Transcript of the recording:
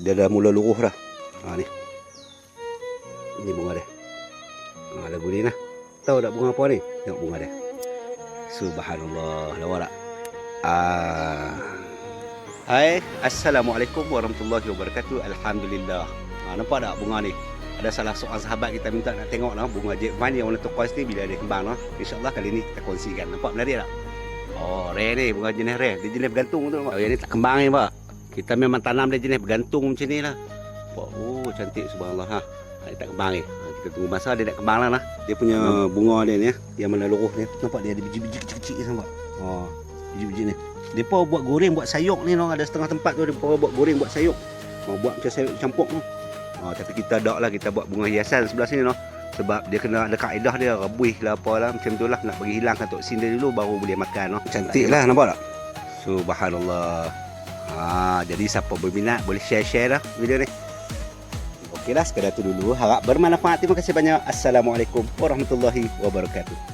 Dia dah mula luruh dah. Ni. Ini bunga dia. Lagu ni lah. Tahu tak bunga apa ni? Tengok bunga dia. Subhanallah. Lawa tak? Hai, Assalamualaikum warahmatullahi wabarakatuh. Alhamdulillah. Nampak tak bunga ni? Ada salah seorang sahabat kita minta nak tengok lah bunga Jackman yang warna turquoise ni bila dia kembang lah. InsyaAllah kali ni kita kongsikan. Nampak menarik tak? Oh, rare ni, bunga jenis rare. Dia jenis bergantung tu. Oh, yang ni tak kembang ni, Pak. Kita memang tanam dia jenis bergantung macam ni lah. Oh, cantik subhanallah ha. Dia tak kembang ni. Kita tunggu masa dia nak kembang lah. Dia punya bunga dia ni yang mana luruh ni. Nampak dia ada biji-biji kecil-kecil ni, nampak? Oh, biji-biji ni. Dia pun buat goreng, buat sayur ni, no. Ada setengah tempat tu dia pun buat goreng, buat sayur. Buat macam sayur campur tu. Tapi kita tak lah, kita buat bunga hiasan sebelah sini, no. Sebab dia kena ada kaedah dia, rebuih lah apalah macam tu lah, nak bagi hilangkan toksin dia dulu baru boleh makan, no. Cantik lah, nampak tak? Subhanallah. Jadi siapa berminat boleh share-share lah video ni. Okeylah, sekadar tu dulu. Harap bermanfaat. Terima kasih banyak. Assalamualaikum warahmatullahi wabarakatuh.